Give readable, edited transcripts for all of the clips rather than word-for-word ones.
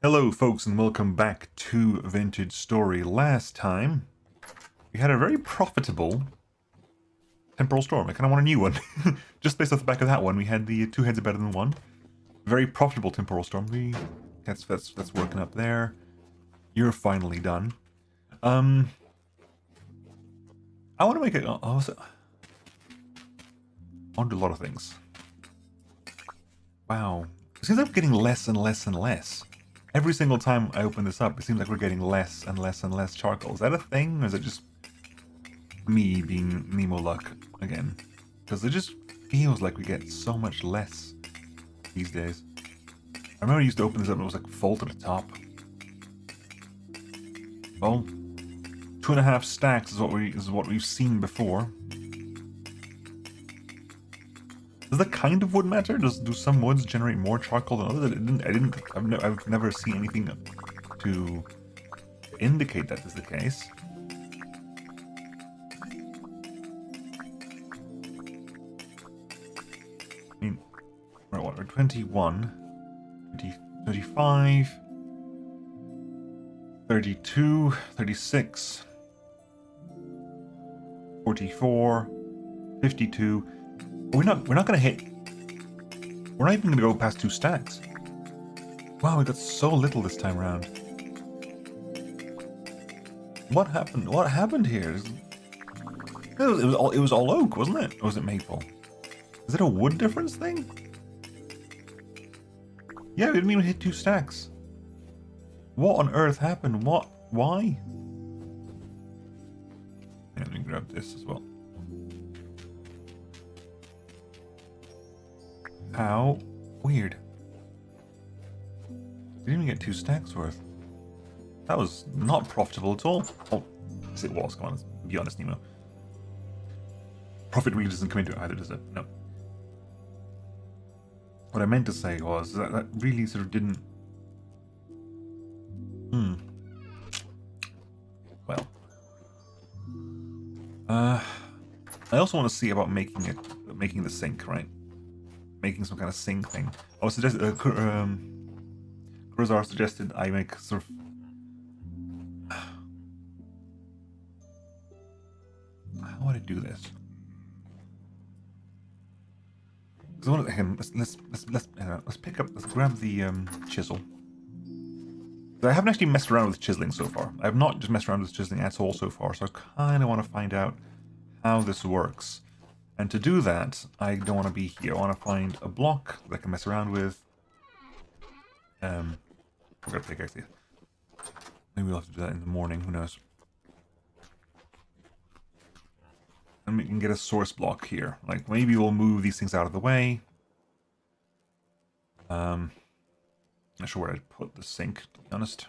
Hello folks and welcome back to Vintage Story. Last time we had a very profitable temporal storm. I kind of want a new one. Just based off the back of that one, we had the two heads are better than one. Very profitable temporal storm. That's working up there. You're finally done. I want to make it. I want to do a lot of things. Wow, it seems like we're getting less and less and less. Every single time I open this up, it seems like we're getting less and less and less charcoal. Is that a thing, or is it just me being Nemo luck again? Because it just feels like we get so much less these days. I remember I used to open this up and it was like full to the top. Well, 2.5 stacks is what we've seen before. Does the kind of wood matter? Do some woods generate more charcoal than others? I've never seen anything to indicate that is the case. I mean, we're 21, 20, 35, 32, 36, 44, 52. We're not gonna hit. We're not even gonna go past 2 stacks. Wow, we got so little this time around. What happened? What happened here? It was all oak, wasn't it? Or was it maple? Is it a wood difference thing? Yeah, we didn't even hit 2 stacks. What on earth happened? What? Why? Yeah, let me grab this as well. How weird. Didn't even get 2 stacks worth. That was not profitable at all. Oh, yes it was. Come on, let's be honest, Nemo. Profit really doesn't come into it either, does it? No. What I meant to say was that really sort of didn't... Well. I also want to see about making the sink, right? Making some kind of sink thing. I was suggested, Cruzar suggested I make sort of... How would I do this? Let's grab the chisel. I haven't actually messed around with chiseling so far. I have not just messed around with chiseling at all so far, so I kind of want to find out how this works. And to do that, I don't want to be here. I want to find a block that I can mess around with. I've got a pickaxe here. Maybe we'll have to do that in the morning, who knows. And we can get a source block here. Like, maybe we'll move these things out of the way. Not sure where I'd put the sink, to be honest.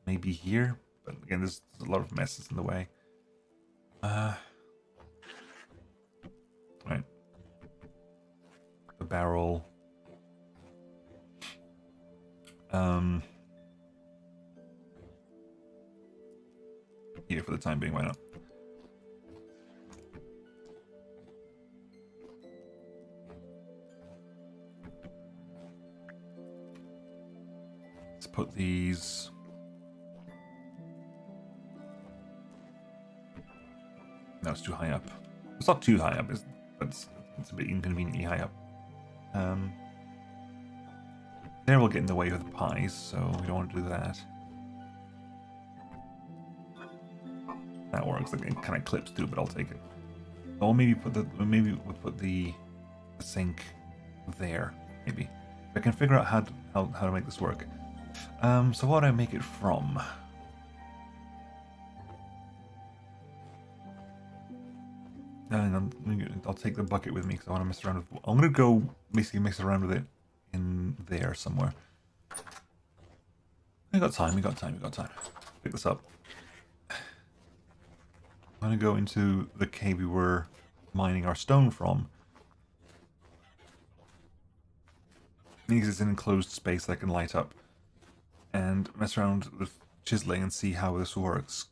Maybe here, but again, there's a lot of messes in the way. Right. The barrel. Here for the time being, why not? Let's put these... No, it's too high up. It's not too high up, but it's a bit inconveniently high up. There will get in the way of the pies, so we don't want to do that. That works. Like, it kind of clips through, but I'll take it. Or maybe we'll put the sink there. Maybe if I can figure out how to make this work. So what do I make it from? And I'll take the bucket with me because I want to mess around with. I'm gonna go basically mess around with it in there somewhere. We got time. Pick this up. I'm gonna go into the cave we were mining our stone from. Because it's an enclosed space that I can light up. And mess around with chiseling and see how this works.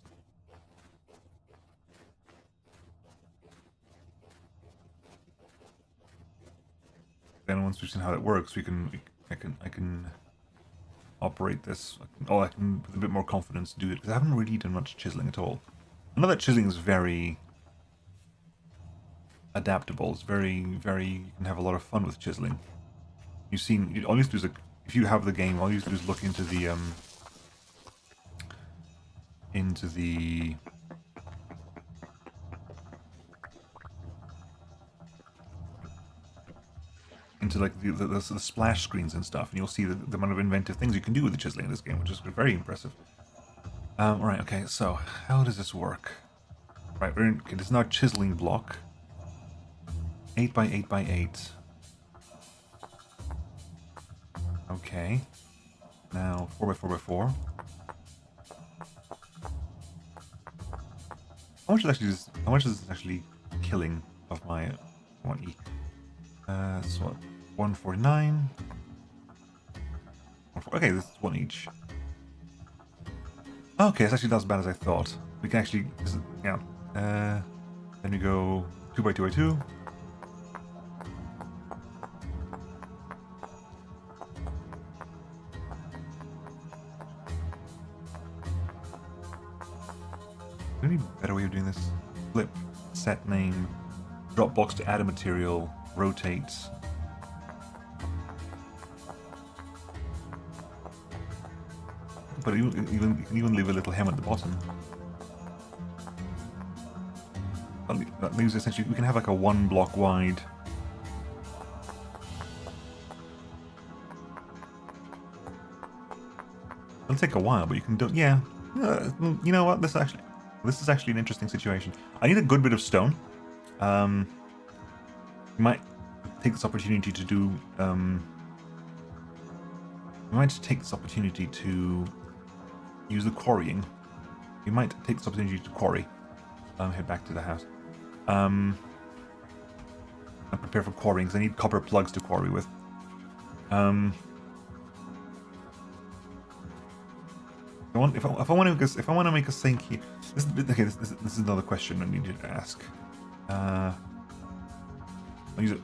Then once we've seen how it works, we can I can operate this. I can with a bit more confidence do it because I haven't really done much chiseling at all. I know that chiseling is very adaptable. It's very, very. You can have a lot of fun with chiseling. You've seen. All you have to do is if you have the game, all you have to do is look into the into like the splash screens and stuff, and you'll see the amount of inventive things you can do with the chiseling in this game, which is very impressive. Right, okay, so how does this work? Right, okay, this is now a chiseling block. 8 by 8 by 8. Okay. Now 4 by 4 by 4. How much is this actually killing of my 1E? So what? 149. Okay, this is one each. Okay, it's actually not as bad as I thought. We can actually, yeah. Then we go 2 by 2 by 2. Maybe a better way of doing this? Flip, set name, drop box to add a material, rotate. But you can even leave a little hem at the bottom. That leaves essentially, we can have like a 1 block wide. It'll take a while, but you can do, yeah. You know what? This is actually an interesting situation. I need a good bit of stone. We might take this opportunity to do. We might take this opportunity to use the quarrying. We might take this opportunity to quarry. Head back to the house. And prepare for quarrying because I need copper plugs to quarry with. If I want to make a sink here, this is another question I need to ask. I'll use it.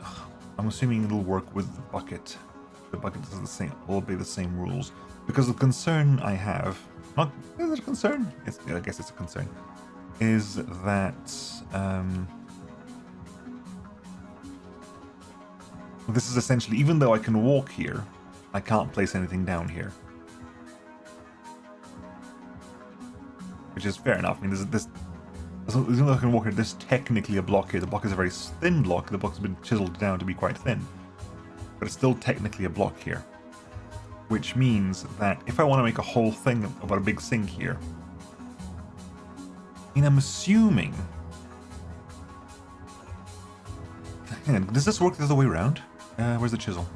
I'm assuming it'll work with the bucket. The bucket does the same. Will obey the same rules because the concern I have, not is it a concern? I guess it's a concern. Is that this is essentially, even though I can walk here, I can't place anything down here. Which is fair enough. I mean, even though I can walk here, there's technically a block here. The block is a very thin block. The block's been chiseled down to be quite thin. But it's still technically a block here. Which means that if I want to make a whole thing about a big sink here, I mean, I'm assuming... Hang on, does this work the other way around? Where's the chisel?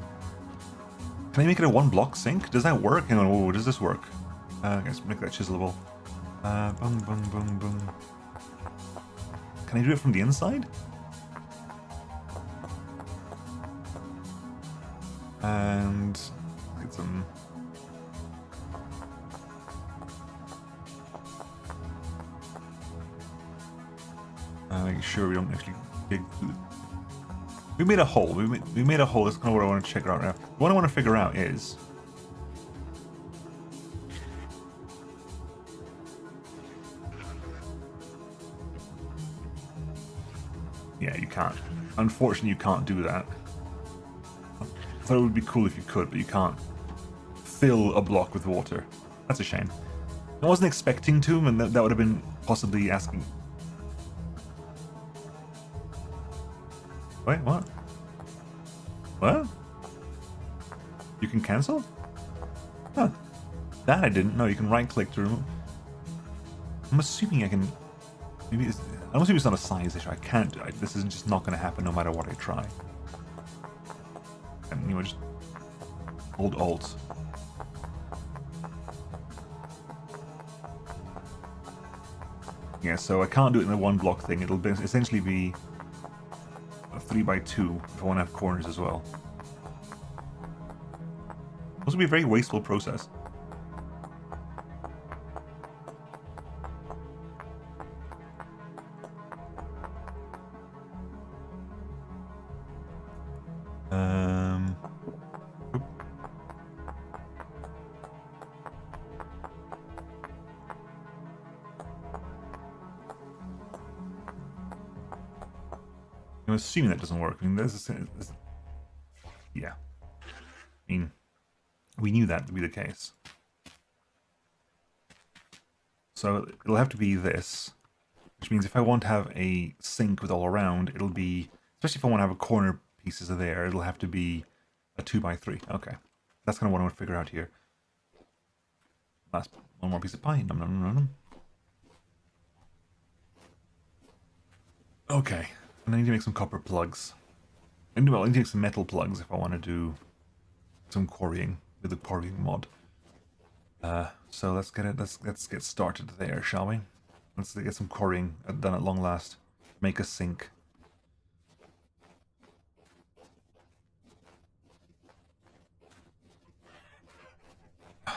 Can I make it a 1 block sink? Does that work? Hang on, whoa, does this work? Let's make that chiselable. Boom, boom, boom, boom. Can I do it from the inside? And get some. Make sure we don't actually dig. We made a hole. We made a hole. That's kind of what I want to check out now. What I want to figure out is. Yeah, you can't. Unfortunately, you can't do that. I thought it would be cool if you could, but you can't fill a block with water. That's a shame. I wasn't expecting to, and that would have been possibly asking. Wait, what? What? You can cancel? Huh. That I didn't know. You can right-click to remove. I'm assuming I can. Maybe it's. I'm assuming it's not a size issue. I can't do it. This is just not going to happen no matter what I try. And you know, just hold Alt. Yeah, so I can't do it in a 1 block thing. It'll essentially be a 3 by 2 if I want to have corners as well. This will be a very wasteful process. I'm assuming that doesn't work. I mean, yeah. I mean, we knew that to be the case. So it'll have to be this, which means if I want to have a sink with all around, it'll be, especially if I want to have a corner pieces of there, it'll have to be a 2x3. Okay. That's kind of what I want to figure out here. Last one more piece of pie. Nom, nom, nom, nom. Okay. And I need to make some copper plugs. And well, I need to make some metal plugs if I want to do some quarrying with the quarrying mod. So let's get it. Let's get started there, shall we? Let's get some quarrying done at long last. Make a sink.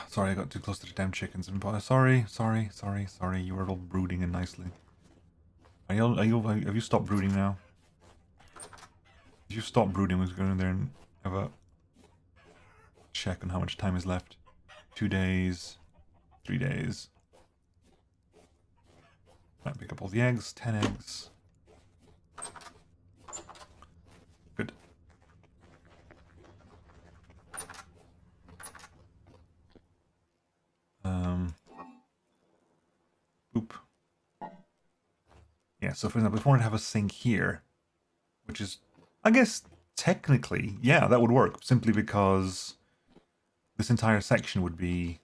Sorry, I got too close to the damn chickens. Sorry. You were all brooding and nicely. Have you stopped brooding now? If you stop brooding, we're going in there and have a check on how much time is left. 2 days, 3 days. Might pick up all the eggs, 10 eggs. Good. Oop. Yeah, so for example, if I wanted to have a sink here, which is, I guess, technically, yeah, that would work, simply because this entire section would be,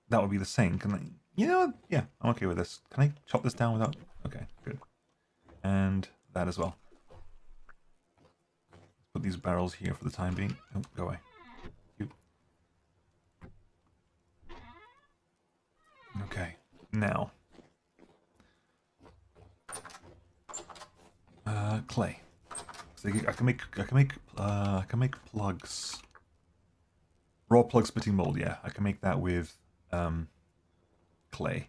that would be the sink, and you know what? Yeah, I'm okay with this. Can I chop this down without, okay, good. And that as well. Put these barrels here for the time being. Oh, go away. Okay, now. Clay. So I can make plugs. Raw plug splitting mold, yeah. I can make that with clay.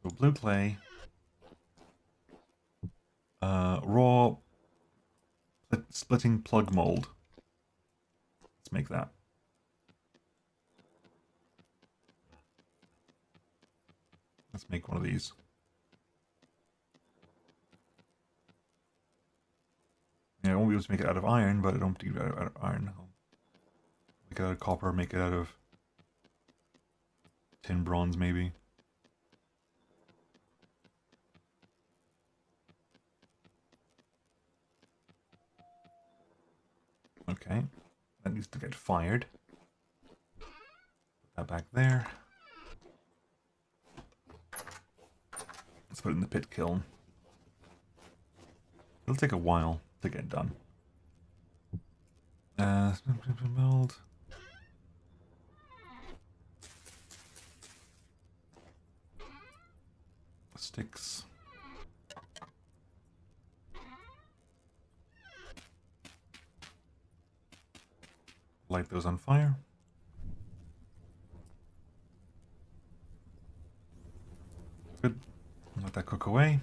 So blue clay. Raw splitting plug mold. Let's make that. Let's make one of these. Yeah, I won't be able to make it out of iron, but I don't think out of iron. I'll make it out of copper, make it out of tin bronze, maybe. Okay, that needs to get fired. Put that back there. Let's put it in the pit kiln. It'll take a while to get done. Mold. Sticks. Light those on fire. Good. Let that cook away.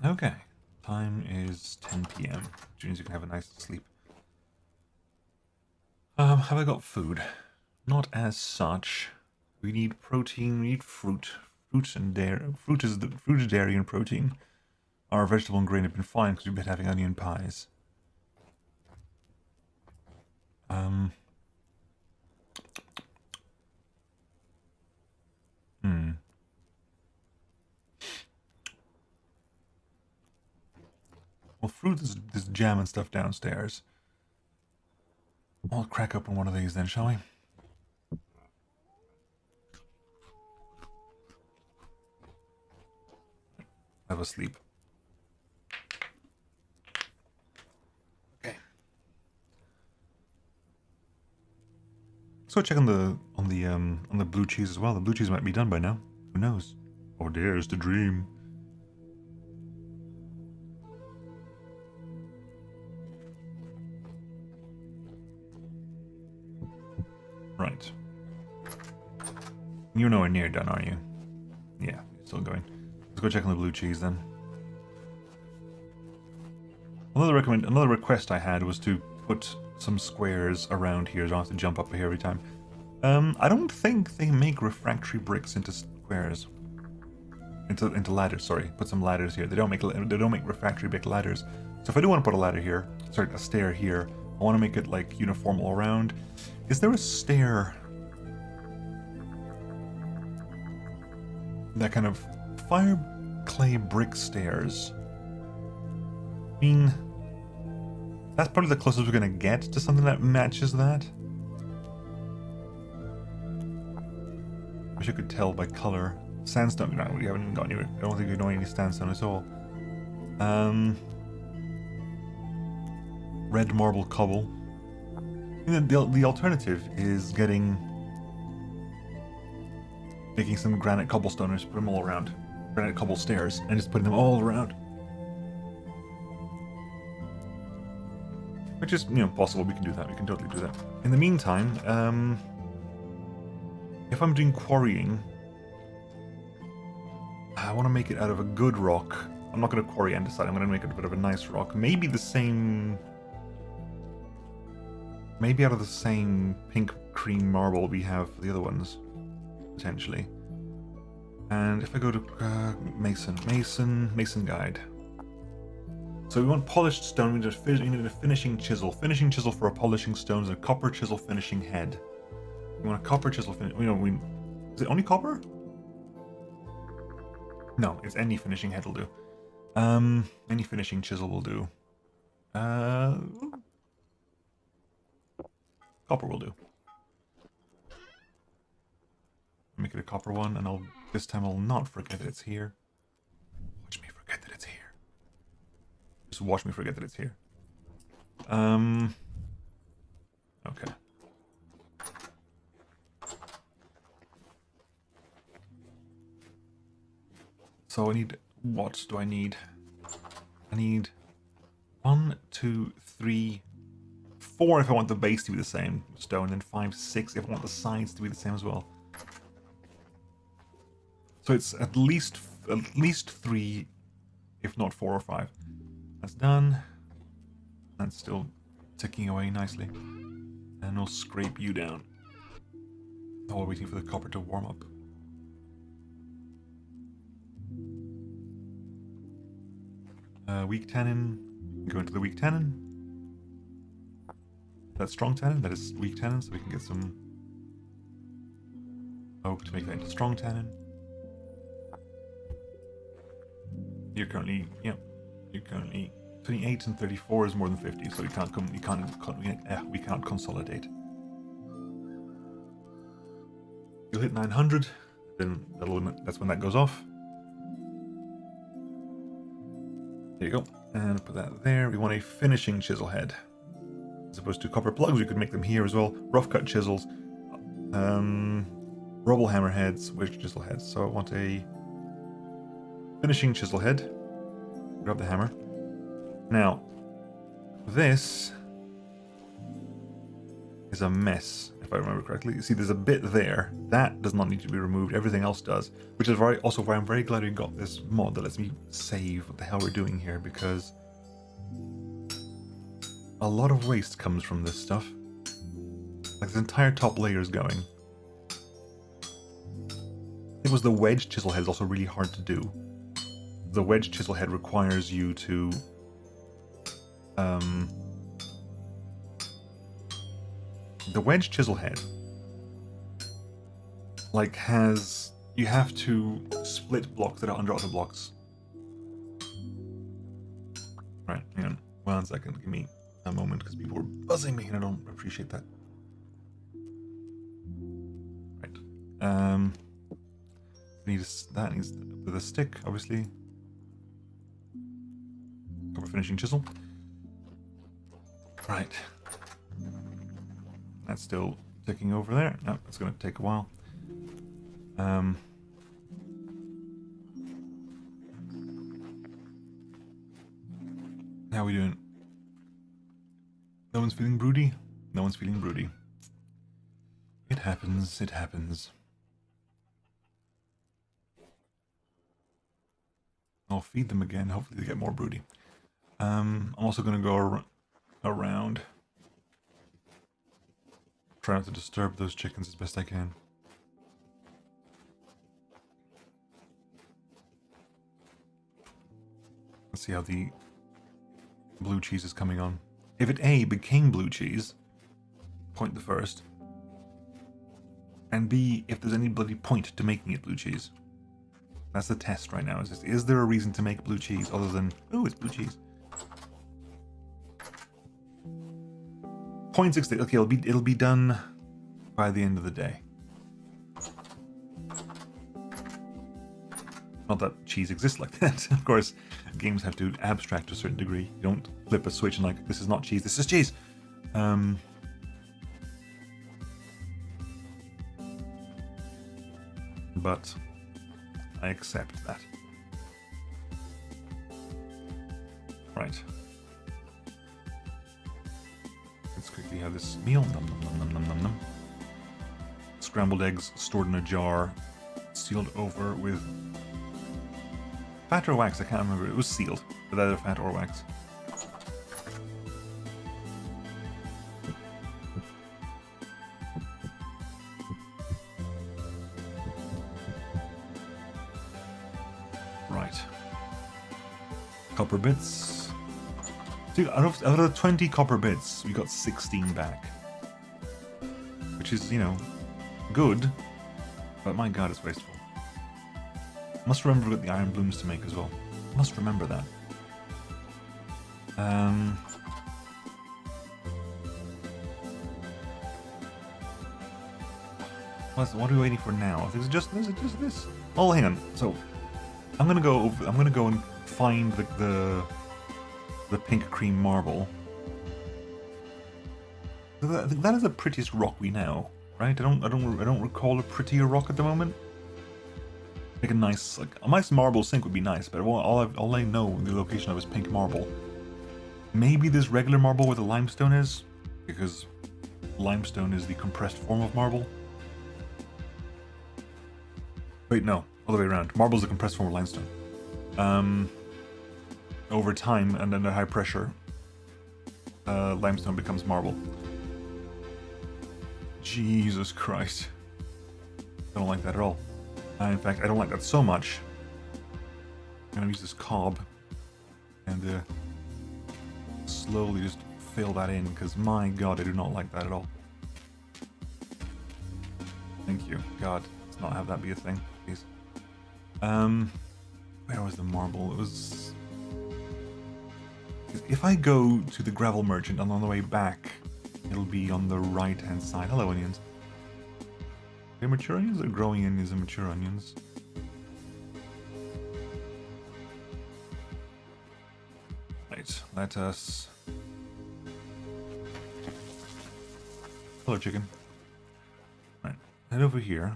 Okay. Time is 10 p.m. Which means you can have a nice sleep. Have I got food? Not as such. We need protein, we need fruit. Fruit and dairy. Fruit is dairy and protein. Our vegetable and grain have been fine because we've been having onion pies. Well, fruit is this jam and stuff downstairs. I'll crack open one of these then, shall we? Have a sleep. Okay. So check on the blue cheese as well. The blue cheese might be done by now. Who knows? Or dares to dream. Right. You're nowhere near done, are you? Yeah, you're still going. Let's go check on the blue cheese then. Another request I had was to put some squares around here, so I don't have to jump up here every time. I don't think they make refractory bricks into squares. Into ladders, sorry. Put some ladders here. They don't make refractory brick ladders. So if I do want to put a ladder here, sorry, a stair here, I want to make it like uniform all around. Is there a stair that kind of fire clay brick stairs? I mean, that's probably the closest we're gonna get to something that matches that. Wish I could tell by color. Sandstone, no, we haven't even got any. I don't think we know any sandstone at all. Red marble cobble. And then the alternative is making some granite cobblestone and just put them all around. Granite cobble stairs and just putting them all around. Which is, possible. We can do that. We can totally do that. In the meantime, if I'm doing quarrying, I want to make it out of a good rock. I'm not going to quarry andesite. I'm going to make it a bit of a nice rock. Maybe out of the same pink cream marble we have for the other ones, potentially. And if I go to Mason guide. So we want polished stone. We need a finishing chisel. Finishing chisel for a polishing stones and a copper chisel finishing head. We want a copper chisel finish. Is it only copper? No, it's any finishing head will do. Any finishing chisel will do. Copper will do. Make it a copper one, and this time I'll not forget that it's here. Watch me forget that it's here. Just watch me forget that it's here. Okay. So what do I need? I need 1, 2, 3, 4 if I want the base to be the same stone, and 5, 6 if I want the sides to be the same as well. So it's at least 3, if not 4 or 5. That's done. That's still ticking away nicely. And we'll scrape you down. While we're waiting for the copper to warm up. Weak tannin. Go into the weak tannin. That's strong tannin. That is weak tannin, so we can get some oak to make that into strong tannin. You're currently 28 and 34 is more than 50, so we can't consolidate. You'll hit 900, then that's when that goes off. There you go, and put that there. We want a finishing chisel head. As opposed to copper plugs, we could make them here as well. Rough cut chisels, rubble hammer heads, wedge chisel heads. So I want a finishing chisel head. Grab the hammer. Now, this is a mess, if I remember correctly. You see, there's a bit there. That does not need to be removed. Everything else does. Which is also why I'm very glad we got this mod that lets me save what the hell we're doing here, because a lot of waste comes from this stuff. Like, this entire top layer is going. It was the wedge chisel head is also really hard to do. The wedge chisel head requires you to the wedge chisel head you have to split blocks that are under other blocks. Right, hang on 1 second, give me a moment because people are buzzing me and I don't appreciate that. Right. That needs with a stick, obviously. Copper finishing chisel. Right. That's still ticking over there. No, it's going to take a while. How are we doing? No one's feeling broody? No one's feeling broody. It happens, it happens. I'll feed them again, hopefully they get more broody. I'm also going to go around. Try not to disturb those chickens as best I can. Let's see how the blue cheese is coming on. If it A, became blue cheese, point the first. And B, if there's any bloody point to making it blue cheese. That's the test right now. Is there a reason to make blue cheese other than, oh, it's blue cheese? 0.60. Okay, it'll be done by the end of the day. Not that cheese exists like that. Of course, games have to abstract to a certain degree. You don't flip a switch and like, this is not cheese, this is cheese. But I accept that. Right. Let's quickly have this meal. Nom, nom, nom, nom, nom, nom, nom. Scrambled eggs stored in a jar, sealed over with fat or wax. I can't remember. It was sealed with either fat or wax. Right. Copper bits. See, out of the 20 copper bits, we got 16 back. Which is, you know, good, but my god, it's wasteful. Must remember we've got the iron blooms to make as well. Must remember that. What are we waiting for now? Is it just this? Oh, hang on. So, I'm gonna go and find the pink cream marble. I think that is the prettiest rock we know, right? I don't recall a prettier rock at the moment. Like a nice marble sink would be nice, but all I know the location of is pink marble. Maybe this regular marble where the limestone is, because limestone is the compressed form of marble. Wait, no, all the way around. Marble is the compressed form of limestone. Over time and under high pressure, limestone becomes marble. Jesus Christ. I don't like that at all. In fact, I don't like that so much. I'm gonna use this cob and slowly just fill that in, because my god, I do not like that at all. Thank you. God, let's not have that be a thing, please. Where was the marble? It was... If I go to the gravel merchant and on the way back, it'll be on the right-hand side. Hello, onions. They're mature onions or growing onions and mature onions? Right, let us... Hello, chicken. Right, head over here.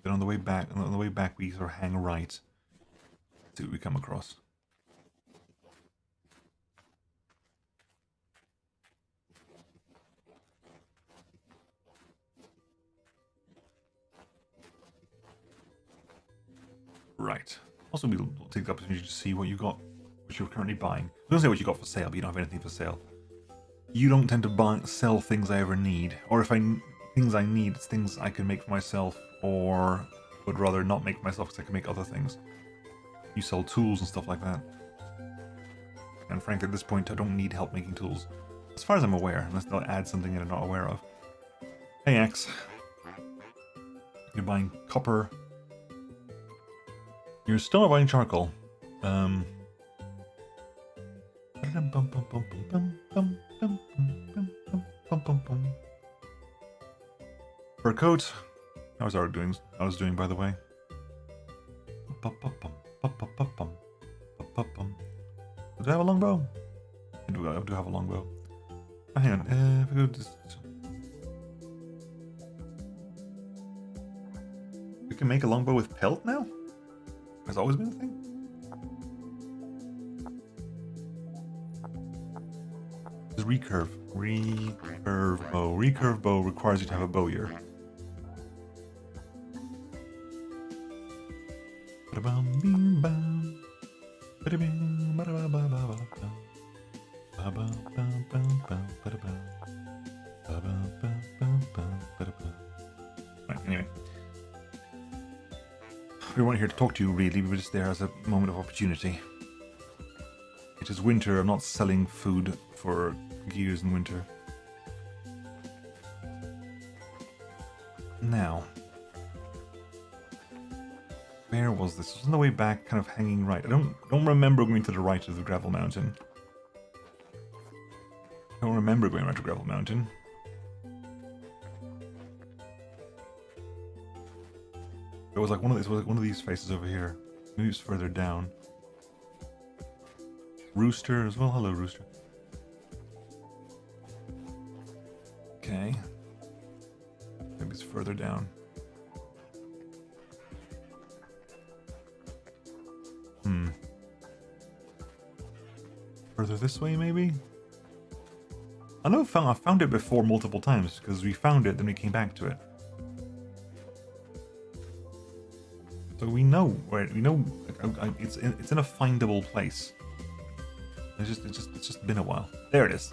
Then on the way back, we sort of hang right. See what we come across. Right. Also, we'll take the opportunity to see what you got, what you're currently buying. Don't say what you got for sale, but you don't have anything for sale. You don't tend to sell things I ever need, or if things I need, it's things I can make for myself, or would rather not make for myself because I can make other things. You sell tools and stuff like that. And frankly, at this point, I don't need help making tools, as far as I'm aware, unless they'll add something that I'm not aware of. Hey, Axe. You're buying copper. You're still not buying charcoal. Fur coat. How's Art doing? I was doing, by the way. Do I have a longbow? I do have a longbow. Oh, hang on. If I go to... We can make a longbow with pelt now? Has always been a thing? Recurve. Recurve bow. Recurve bow requires you to have a bow ear. Right, anyway. We weren't here to talk to you, really. We were just there as a moment of opportunity. It is winter. I'm not selling food for gears in winter. Now, where was this? It was on the way back, kind of hanging right. I don't remember going to the right of the gravel mountain. I don't remember going right to gravel mountain. It was like one of these. Was like one of these faces over here. Maybe it's further down. Rooster as well. Hello, Rooster. Okay. Maybe it's further down. Further this way, maybe? I know I found it before multiple times, because we found it, then we came back to it. So we know where it's in a findable place. It's just been a while. There it is.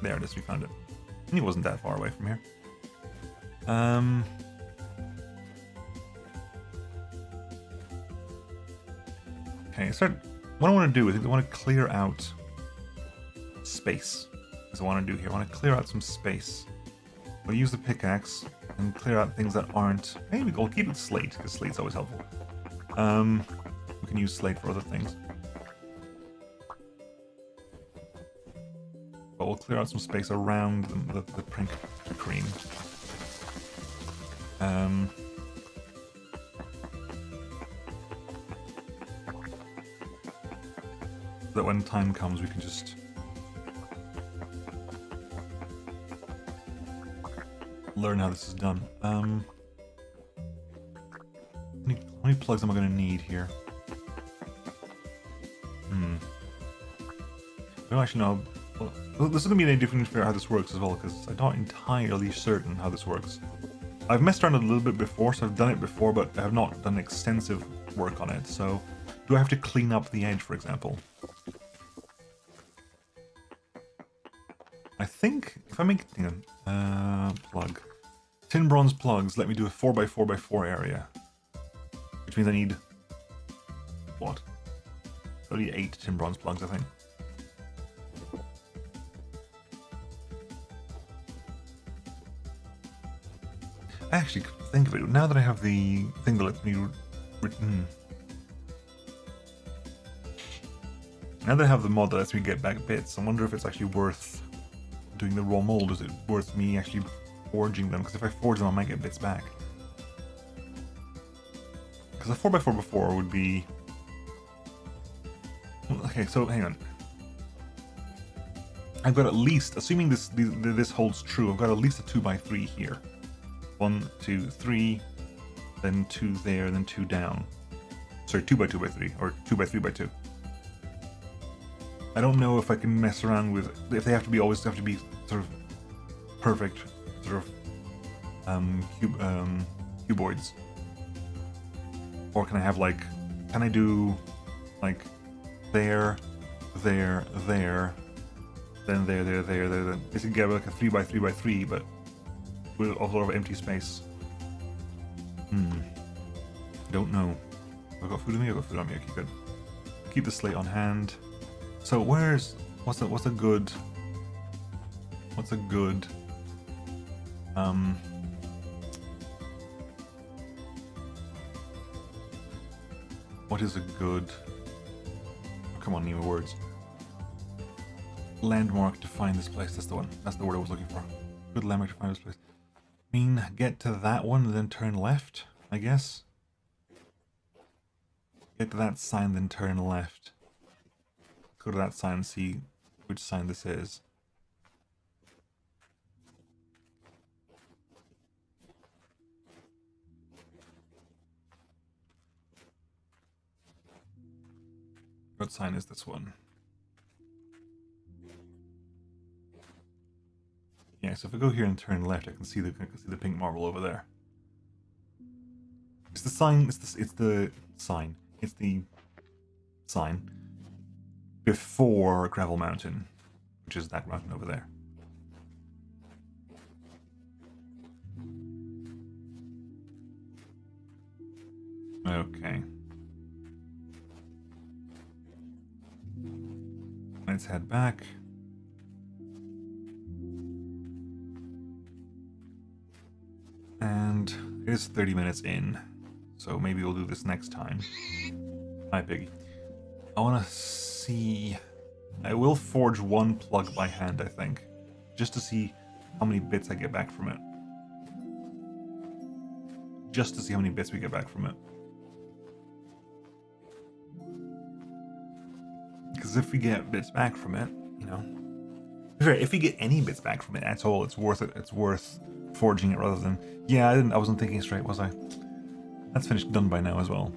There it is. We found it. And it wasn't that far away from here. Okay, so what I want to do is I want to clear out space. That's what I want to do here. I want to clear out some space. We'll use the pickaxe and clear out things that aren't. Maybe we'll keep it slate, because slate's always helpful. We can use slate for other things. But we'll clear out some space around the print cream. So that when time comes, we can just learn how this is done. How many plugs am I going to need here? I don't actually know. Well, this is going to be any different for how this works as well, because I'm not entirely certain how this works. I've messed around a little bit before, so I've done it before, but I have not done extensive work on it. So, do I have to clean up the edge, for example? I think if I make plug, tin bronze plugs, let me do a 4x4x4 area, which means I need what? 38 tin bronze plugs, I think. Actually, think of it. Now that I have the thing that lets me now that I have the mod that lets me get back bits, I wonder if it's actually worth doing the raw mold. Is it worth me actually forging them? Because if I forge them, I might get bits back. Because a 4x4 before would be... Okay, so hang on. I've got at least, assuming this holds true, I've got at least a 2x3 here. 1, 2, 3, then 2 there, then 2 down. Sorry, 2x2x3, or 2x3x2. I don't know if I can mess around with, if they always have to be sort of perfect, sort of cuboids. Or can I have like, can I do like there, there, there, then there, there, there, there, then basically get like a 3x3x3, but with a lot of empty space. Don't know. I've got food on me. I've got food on me. Okay, good. Keep the slate on hand. So what's a good what is a good, oh, come on, Nemo words. Landmark to find this place. That's the one. That's the word I was looking for. Good landmark to find this place. I mean, get to that one and then turn left, I guess. Get to that sign, then turn left. Go to that sign and see which sign this is. What sign is this one? Yeah, so if I go here and turn left, I can see the pink marble over there. It's the sign. It's the sign. It's the sign before Gravel Mountain, which is that mountain over there. Okay. Let's head back. And it is 30 minutes in, so maybe we'll do this next time. Hi, Piggy. I want to see... I will forge one plug by hand, I think, just to see how many bits I get back from it. Just to see how many bits we get back from it. Because if we get bits back from it, you know... If we get any bits back from it at all, it's worth it. It's worth forging it rather than... Yeah, I wasn't thinking straight, was I? That's finished, done by now as well.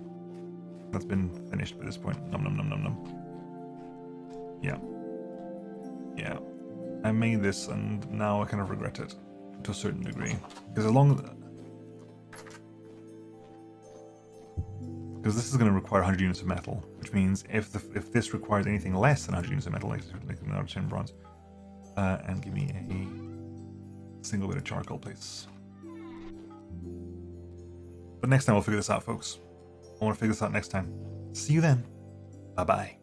That's been finished by this point. Num num num num num. Yeah. Yeah. I made this and now I kind of regret it to a certain degree. Because because this is going to require 100 units of metal, which means if this requires anything less than 100 units of metal, like another 10 bronze, and give me a single bit of charcoal, please. But next time we'll figure this out, folks. I want to figure this out next time. See you then. Bye-bye.